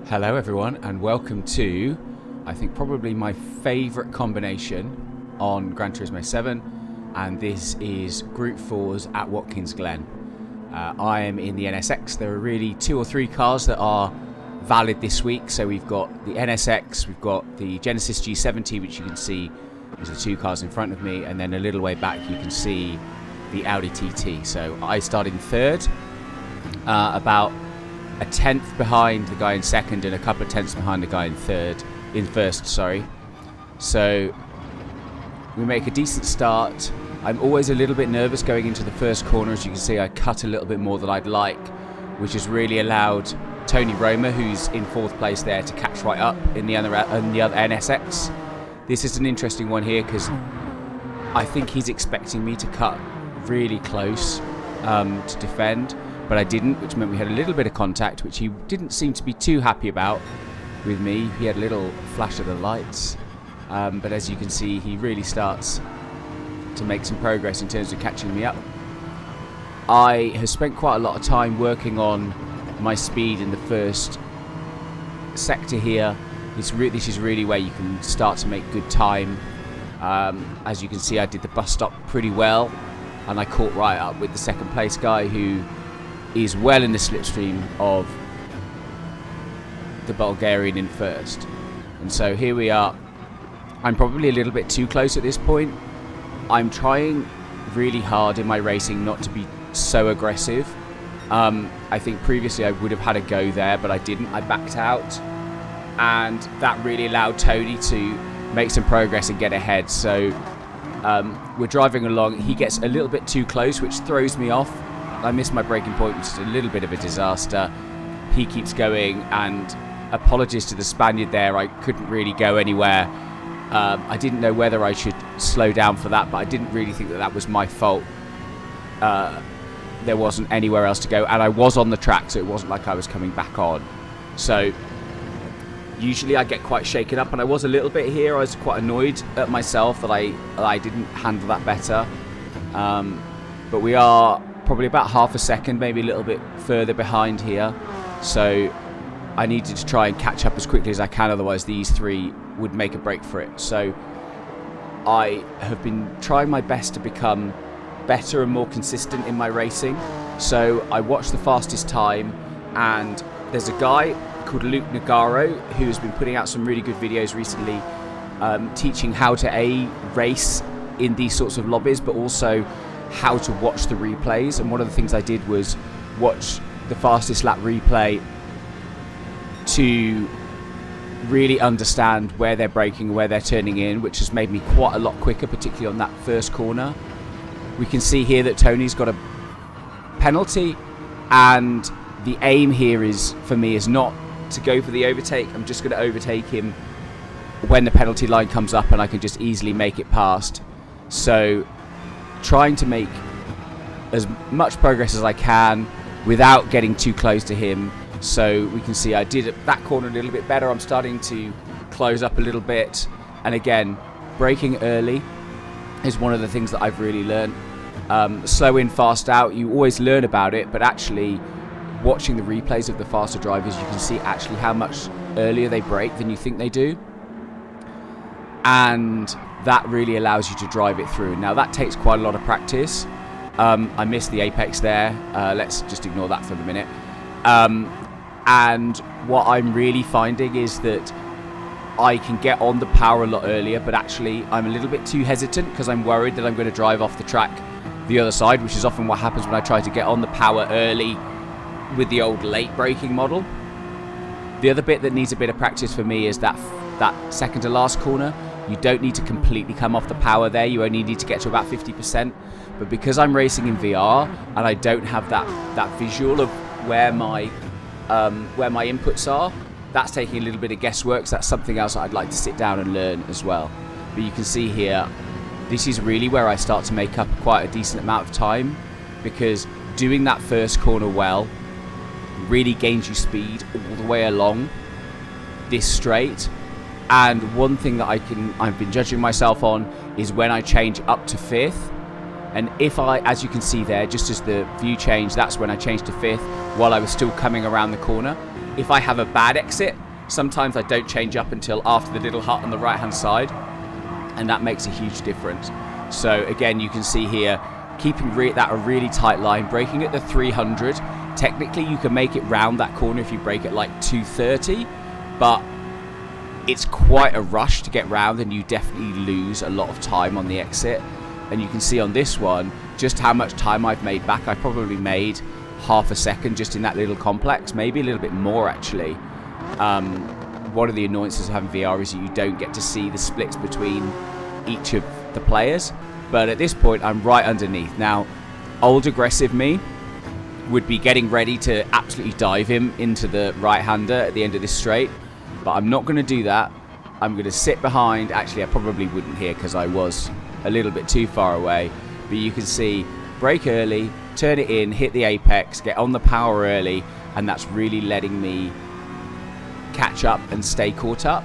Hello everyone and welcome to, I think probably my favourite combination on Gran Turismo 7, and this is Group 4s at Watkins Glen. I am in the NSX. There are really 2 or 3 cars that are valid this week, so we've got the NSX, we've got the Genesis G70, which you can see is the 2 cars in front of me, and then a little way back you can see the Audi TT. So I started in 3rd, about a 10th behind the guy in 2nd and a couple of tenths behind the guy in 1st, sorry. So we make a decent start. I'm always a little bit nervous going into the first corner. As you can see, I cut a little bit more than I'd like, which has really allowed Tony Roma, who's in 4th place there, to catch right up in the other NSX. This is an interesting one here because I think he's expecting me to cut really close to defend, but I didn't, which meant we had a little bit of contact, which he didn't seem to be too happy about with me. He had a little flash of the lights, but as you can see, he really starts to make some progress in terms of catching me up. I have spent quite a lot of time working on my speed in the first sector here. This is really where you can start to make good time. As you can see, I did the bus stop pretty well, and I caught right up with the 2nd place guy, who is well in the slipstream of the Bulgarian in 1st. And so here we are. I'm probably a little bit too close at this point. I'm trying really hard in my racing not to be so aggressive. I think previously I would have had a go there, but I didn't. I backed out, and that really allowed Tony to make some progress and get ahead. So we're driving along. He gets a little bit too close, which throws me off. I missed my braking point, which is a little bit of a disaster. He keeps going, and apologies to the Spaniard there. I couldn't really go anywhere. I didn't know whether I should slow down for that, but I didn't really think that was my fault. There wasn't anywhere else to go, and I was on the track, so it wasn't like I was coming back on. So usually I get quite shaken up, and I was a little bit here. I was quite annoyed at myself that I didn't handle that better. But we are probably about half a second, maybe a little bit further behind here. So I needed to try and catch up as quickly as I can, otherwise these 3 would make a break for it. So I have been trying my best to become better and more consistent in my racing. So I watched the fastest time, and there's a guy called Luke Nagaro who has been putting out some really good videos recently, teaching how to race in these sorts of lobbies, but also how to watch the replays. And one of the things I did was watch the fastest lap replay to really understand where they're braking and where they're turning in, which has made me quite a lot quicker, particularly on that first corner. We can see here that Tony's got a penalty, and the aim here for me is not to go for the overtake. I'm just going to overtake him when the penalty line comes up, and I can just easily make it past. So trying to make as much progress as I can without getting too close to him. So we can see I did that corner a little bit better. I'm starting to close up a little bit, and again, braking early is one of the things that I've really learned. Slow in, fast out, you always learn about it, but actually watching the replays of the faster drivers, you can see actually how much earlier they brake than you think they do, and that really allows you to drive it through. Now that takes quite a lot of practice. I missed the apex there. Let's just ignore that for the minute. And what I'm really finding is that I can get on the power a lot earlier, but actually I'm a little bit too hesitant because I'm worried that I'm going to drive off the track the other side, which is often what happens when I try to get on the power early with the old late braking model. The other bit that needs a bit of practice for me is that second to last corner. You don't need to completely come off the power there. You only need to get to about 50%. But because I'm racing in VR and I don't have that visual of where my inputs are, that's taking a little bit of guesswork. So that's something else I'd like to sit down and learn as well. But you can see here, this is really where I start to make up quite a decent amount of time, because doing that first corner well really gains you speed all the way along this straight. And one thing that I've been judging myself on is when I change up to 5th. And if as you can see there, just as the view changed, that's when I changed to 5th while I was still coming around the corner. if I have a bad exit, sometimes I don't change up until after the little hut on the right hand side, and that makes a huge difference. So again, you can see here, keeping that a really tight line, braking at the 300. Technically you can make it round that corner if you brake at like 230, but it's quite a rush to get round, and you definitely lose a lot of time on the exit. And you can see on this one just how much time I've made back. I probably made half a second just in that little complex, maybe a little bit more actually. One of the annoyances of having VR is that you don't get to see the splits between each of the players, but at this point I'm right underneath. Now, old aggressive me would be getting ready to absolutely dive him into the right-hander at the end of this straight, but I'm not going to do that. I'm going to sit behind. Actually, I probably wouldn't here because I was a little bit too far away, but you can see, brake early, turn it in, hit the apex, get on the power early, and that's really letting me catch up and stay caught up.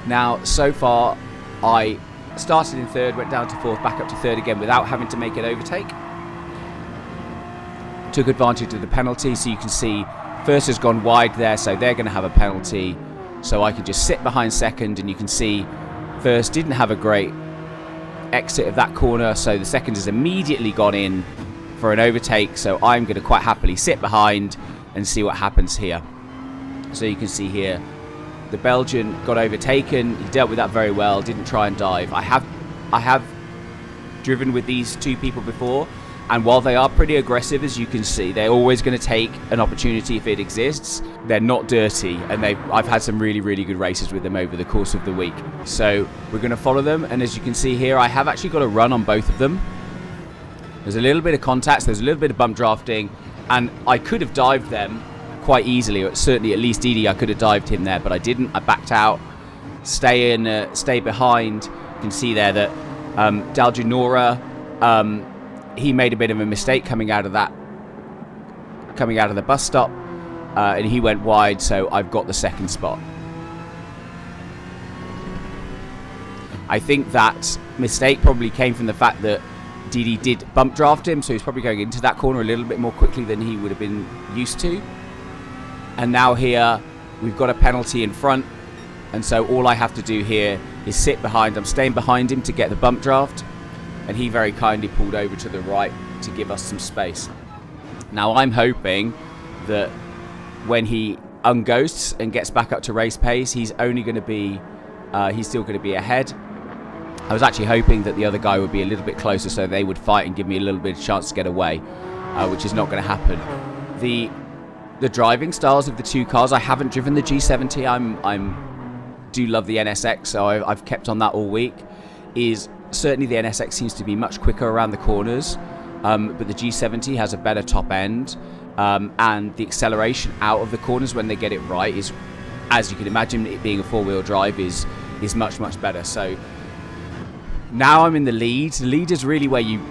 Now, so far, I started in third, went down to fourth, back up to third again without having to make an overtake. Took advantage of the penalty, so you can see first has gone wide there, so they're going to have a penalty. So I can just sit behind second, and you can see first didn't have a great exit of that corner, so the second has immediately gone in for an overtake. So I'm going to quite happily sit behind and see what happens here. So you can see here, the Belgian got overtaken. He dealt with that very well, didn't try and dive. I have driven with these two people before, and while they are pretty aggressive, as you can see, they're always going to take an opportunity if it exists. They're not dirty, and I've had some really, really good races with them over the course of the week. So we're going to follow them, and as you can see here, I have actually got a run on both of them. There's a little bit of contact, there's a little bit of bump drafting, and I could have dived them quite easily, or certainly at least Didi, I could have dived him there, but I didn't. I backed out, stay behind. You can see there that Daljanora, he made a bit of a mistake coming out of the bus stop, and he went wide, so I've got the second spot. I think that mistake probably came from the fact that Didi did bump draft him, so he's probably going into that corner a little bit more quickly than he would have been used to. And now here we've got a penalty in front, and so all I have to do here is sit behind. I'm staying behind him to get the bump draft, and he very kindly pulled over to the right to give us some space. Now I'm hoping that when he unghosts and gets back up to race pace, he's still going to be ahead. I was actually hoping that the other guy would be a little bit closer so they would fight and give me a little bit of chance to get away, which is not going to happen. The driving styles of the two cars, I haven't driven the G70. I do love the NSX, so I've kept on that all week. Certainly the NSX seems to be much quicker around the corners, but the G70 has a better top end, and the acceleration out of the corners when they get it right is, as you can imagine, it being a four-wheel drive is much, much better. So now I'm in the lead. The lead is really where you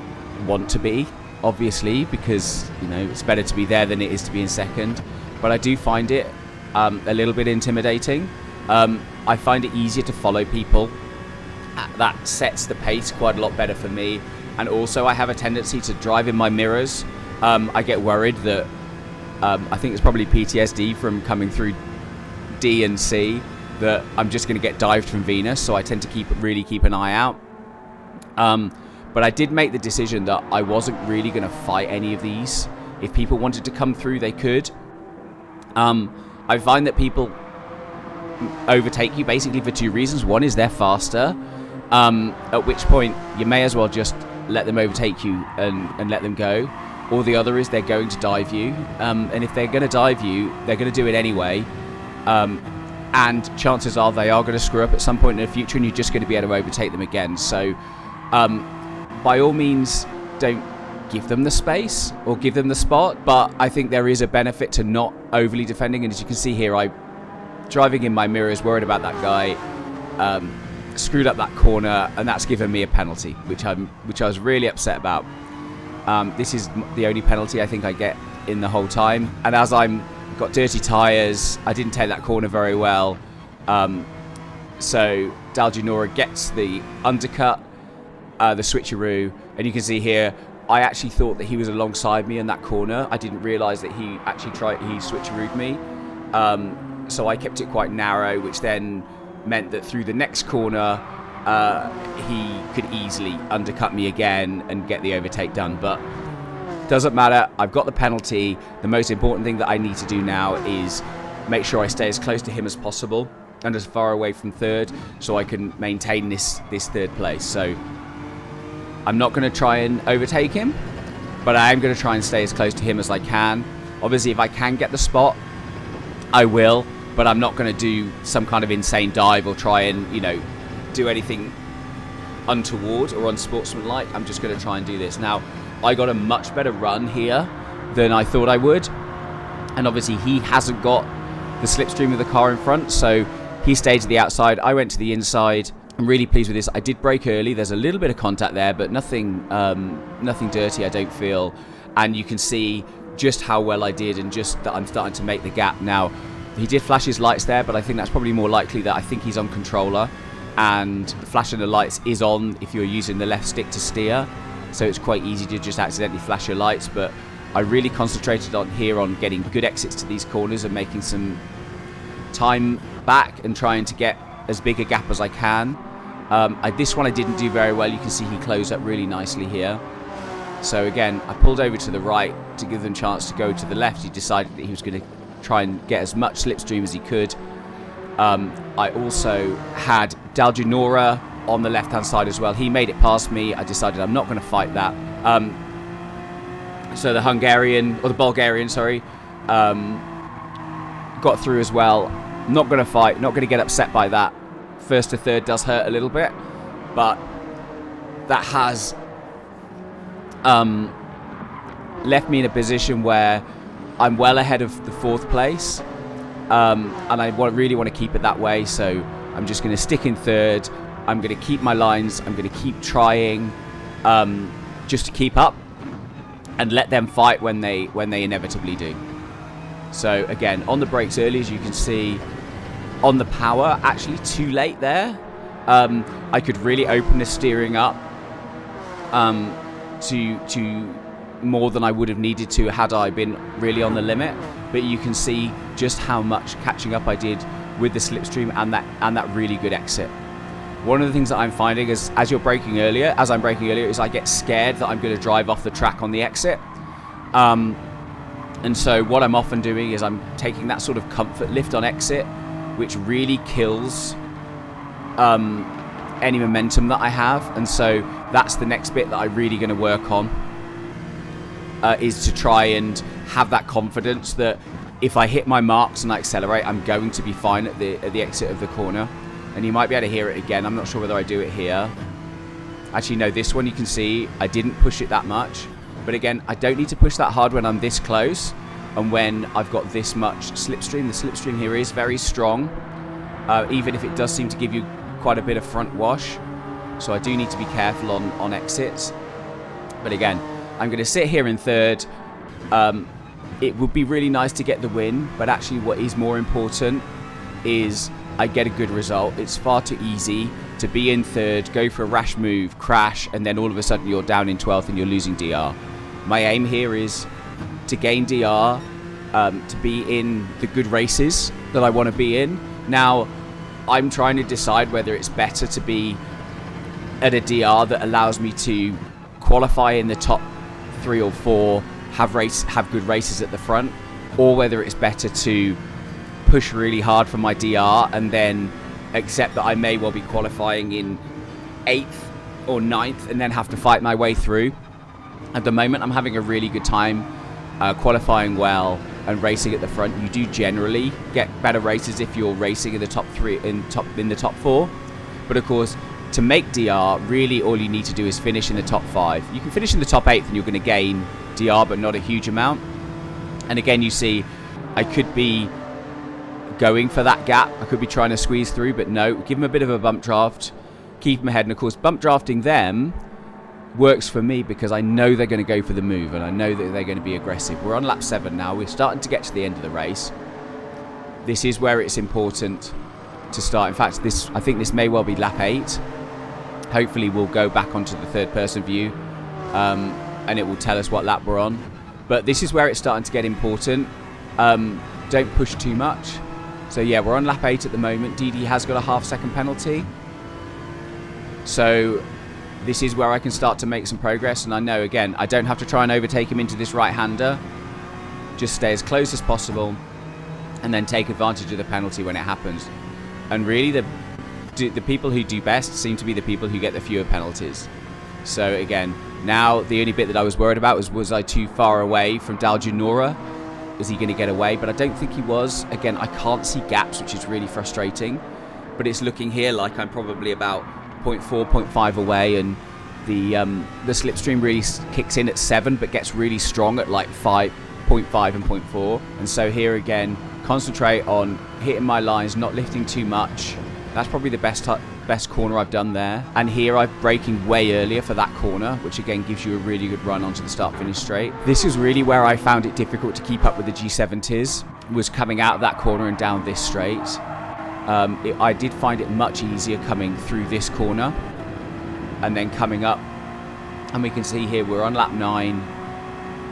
want to be, obviously, because it's better to be there than it is to be in second. But I do find it a little bit intimidating. I find it easier to follow people. That sets the pace quite a lot better for me. And also I have a tendency to drive in my mirrors. I get worried that I think it's probably PTSD from coming through D and C, that I'm just going to get dived from Venus, so I tend to really keep an eye out. But I did make the decision that I wasn't really going to fight any of these. If people wanted to come through, they could. I find that people overtake you basically for two reasons. One is they're faster, at which point you may as well just let them overtake you and let them go. Or the other is they're going to dive you, and if they're going to dive you, they're going to do it anyway. And chances are they are going to screw up at some point in the future, and you're just going to be able to overtake them again. So by all means, don't give them the space or give them the spot, but I think there is a benefit to not overly defending. And as you can see here, I'm driving in my mirrors, worried about that guy, screwed up that corner, and that's given me a penalty, which I was really upset about. This is the only penalty I think I get in the whole time, and as I'm got dirty tyres, I didn't take that corner very well, so Daljanora gets the undercut, the switcheroo, and you can see here I actually thought that he was alongside me in that corner. I didn't realise that he actually switcherooed me, So I kept it quite narrow, which then meant that through the next corner, he could easily undercut me again and get the overtake done. But doesn't matter. I've got the penalty. The most important thing that I need to do now is make sure I stay as close to him as possible and as far away from third, so I can maintain this third place. So I'm not going to try and overtake him, but I am going to try and stay as close to him as I can. Obviously, if I can get the spot, I will, but I'm not going to do some kind of insane dive or try and, you know, do anything untoward or unsportsmanlike. I'm just going to try and do this. Now, I got a much better run here than I thought I would, and obviously he hasn't got the slipstream of the car in front, so he stayed to the outside. I went to the inside. I'm really pleased with this. I did brake early. There's a little bit of contact there, but nothing dirty, I don't feel. And you can see just how well I did and just that I'm starting to make the gap. Now, he did flash his lights there, but I think that's probably more likely that I think he's on controller, and flashing the lights is on if you're using the left stick to steer. So it's quite easy to just accidentally flash your lights, but I really concentrated on getting good exits to these corners and making some time back and trying to get as big a gap as I can. This one I didn't do very well. You can see he closed up really nicely here. So again, I pulled over to the right to give them a chance to go to the left. He decided that he was going to try and get as much slipstream as he could. I also had Dalginora on the left-hand side as well. He made it past me. I decided I'm not going to fight that. So the Bulgarian, sorry, got through as well. Not going to fight, not going to get upset by that. First to third does hurt a little bit, but that has left me in a position where I'm well ahead of the fourth place, and I really want to keep it that way. So I'm just going to stick in third. I'm going to keep my lines. I'm going to keep trying just to keep up and let them fight when they inevitably do. So again, on the brakes early, as you can see, on the power, actually too late there. I could really open the steering up to more than I would have needed to had I been really on the limit. But you can see just how much catching up I did with the slipstream and that really good exit. One of the things that I'm finding is as I'm braking earlier, is I get scared that I'm going to drive off the track on the exit. And so what I'm often doing is I'm taking that sort of comfort lift on exit, which really kills any momentum that I have. And so that's the next bit that I'm really going to work on, is to try and have that confidence that if I hit my marks and I accelerate, I'm going to be fine at the exit of the corner. And you might be able to hear it again. I'm not sure whether I do it here. Actually, no, this one you can see I didn't push it that much. But again, I don't need to push that hard when I'm this close and when I've got this much slipstream. The slipstream here is very strong, even if it does seem to give you quite a bit of front wash. So I do need to be careful on exits. But again, I'm going to sit here in third. It would be really nice to get the win, but actually what is more important is I get a good result. It's far too easy to be in third, go for a rash move, crash, and then all of a sudden you're down in 12th and you're losing DR. My aim here is to gain DR, to be in the good races that I want to be in. Now, I'm trying to decide whether it's better to be at a DR that allows me to qualify in the top 3 or 4, have good races at the front, or whether it's better to push really hard for my DR and then accept that I may well be qualifying in 8th or 9th and then have to fight my way through. At the moment, I'm having a really good time qualifying well and racing at the front. You do generally get better races if you're racing in the top 3, in the top 4. But of course, to make DR, really all you need to do is finish in the top 5. You can finish in the top 8th and you're going to gain DR, but not a huge amount. And again, you see, I could be going for that gap. I could be trying to squeeze through, but no, give them a bit of a bump draft, keep them ahead. And of course, bump drafting them works for me because I know they're going to go for the move and I know that they're going to be aggressive. We're on lap 7 now. We're starting to get to the end of the race. This is where it's important to start. In fact, I think this may well be lap 8. Hopefully we'll go back onto the third person view and it will tell us what lap we're on. But this is where it's starting to get important. Don't don't push too much. So yeah, we're on lap 8 at the moment. Didi has got a half-second penalty. So this is where I can start to make some progress. And I know, again, I don't have to try and overtake him into this right-hander. Just stay as close as possible and then take advantage of the penalty when it happens. And really, the people who do best seem to be the people who get the fewer penalties. So again, now the only bit that I was worried about was I too far away from Dal Junora? Was he going to get away? But I don't think he was. Again, I can't see gaps, which is really frustrating. But it's looking here like I'm probably about 0.4, 0.5 away, and the slipstream really kicks in at 7, but gets really strong at like 0.5 and 0.4. And so here again, concentrate on hitting my lines, not lifting too much. That's probably the best corner I've done there. And here I'm braking way earlier for that corner, which again gives you a really good run onto the start-finish straight. This is really where I found it difficult to keep up with the G70s, was coming out of that corner and down this straight. I did find it much easier coming through this corner and then coming up. And we can see here we're on lap 9.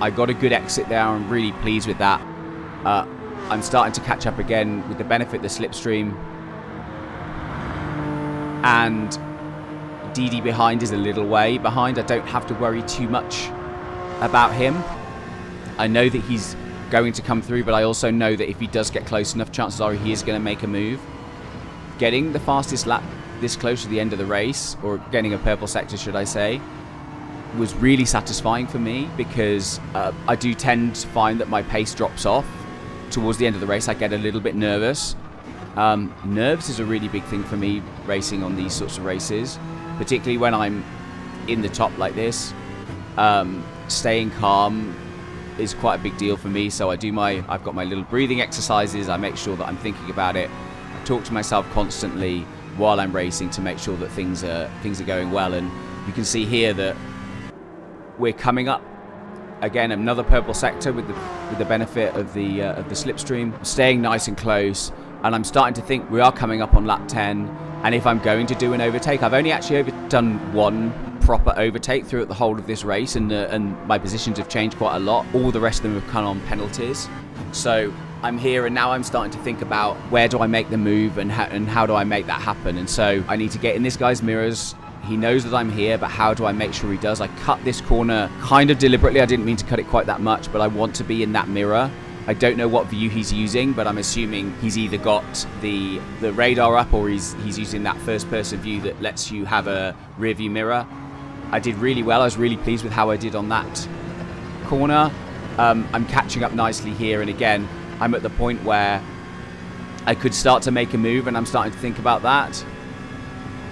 I got a good exit there. I'm really pleased with that. I'm starting to catch up again with the benefit of the slipstream. And Didi behind is a little way behind. I don't have to worry too much about him. I know that he's going to come through, but I also know that if he does get close enough, chances are he is going to make a move. Getting the fastest lap this close to the end of the race, or getting a purple sector, should I say, was really satisfying for me, because I do tend to find that my pace drops off towards the end of the race. I get a little bit nervous. Nerves is a really big thing for me racing on these sorts of races, particularly when I'm in the top like this. Staying calm is quite a big deal for me, so I've got my little breathing exercises. I make sure that I'm thinking about it. I talk to myself constantly while I'm racing to make sure that things are going well. And you can see here that we're coming up again, another purple sector with the benefit of the slipstream, staying nice and close. And I'm starting to think we are coming up on lap 10. And if I'm going to do an overtake, I've only actually done one proper overtake throughout the whole of this race, and my positions have changed quite a lot. All the rest of them have come on penalties. So I'm here, and now I'm starting to think about where do I make the move and how do I make that happen. And so I need to get in this guy's mirrors. He knows that I'm here, but how do I make sure he does? I cut this corner kind of deliberately. I didn't mean to cut it quite that much, but I want to be in that mirror. I don't know what view he's using, but I'm assuming he's either got the radar up or he's using that first-person view that lets you have a rear-view mirror. I did really well. I was really pleased with how I did on that corner. I'm catching up nicely here, and again, I'm at the point where I could start to make a move, and I'm starting to think about that.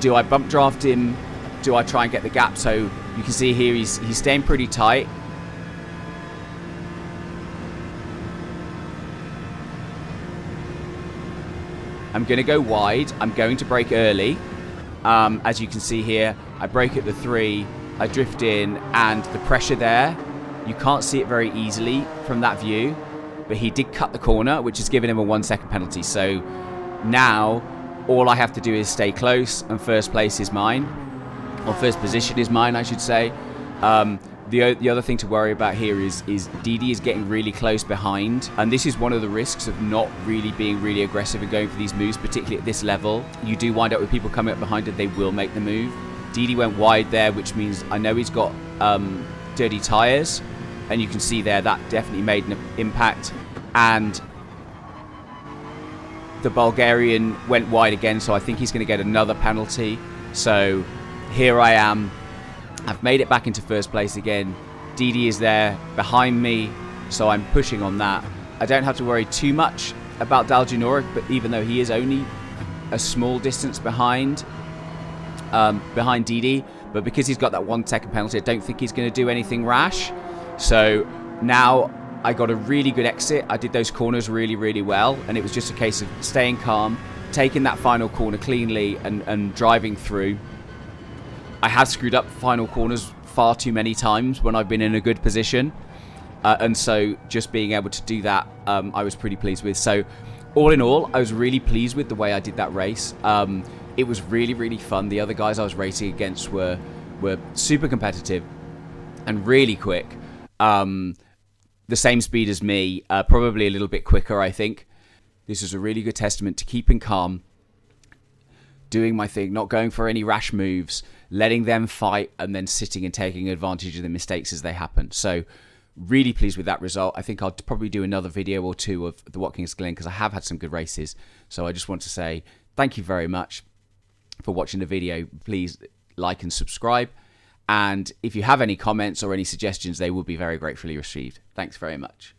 Do I bump draft him? Do I try and get the gap? So you can see here he's staying pretty tight. I'm going to go wide. I'm going to brake early. As you can see here, I brake at the 3, I drift in, and the pressure there, you can't see it very easily from that view, but he did cut the corner, which has given him a 1-second penalty. So now all I have to do is stay close, and first place is mine, or first position is mine, I should say. The other thing to worry about here is Didi is getting really close behind, and this is one of the risks of not really being really aggressive and going for these moves, particularly at this level. You do wind up with people coming up behind and they will make the move. Didi went wide there, which means I know he's got dirty tyres, and you can see there that definitely made an impact. And the Bulgarian went wide again, so I think he's going to get another penalty. So here I am. I've made it back into first place again. Didi is there behind me, so I'm pushing on that. I don't have to worry too much about Dal Junora, but even though he is only a small distance behind Didi, but because he's got that 1-second penalty, I don't think he's going to do anything rash. So now I got a really good exit. I did those corners really, really well, and it was just a case of staying calm, taking that final corner cleanly, and driving through. I have screwed up final corners far too many times when I've been in a good position. And so just being able to do that, I was pretty pleased with. So all in all, I was really pleased with the way I did that race. It was really, really fun. The other guys I was racing against were super competitive and really quick. the same speed as me, probably a little bit quicker, I think. This is a really good testament to keeping calm, doing my thing, not going for any rash moves, letting them fight, and then sitting and taking advantage of the mistakes as they happen. So really pleased with that result. I think I'll probably do another video or two of the Watkins Glen because I have had some good races. So I just want to say thank you very much for watching the video. Please like and subscribe. And if you have any comments or any suggestions, they will be very gratefully received. Thanks very much.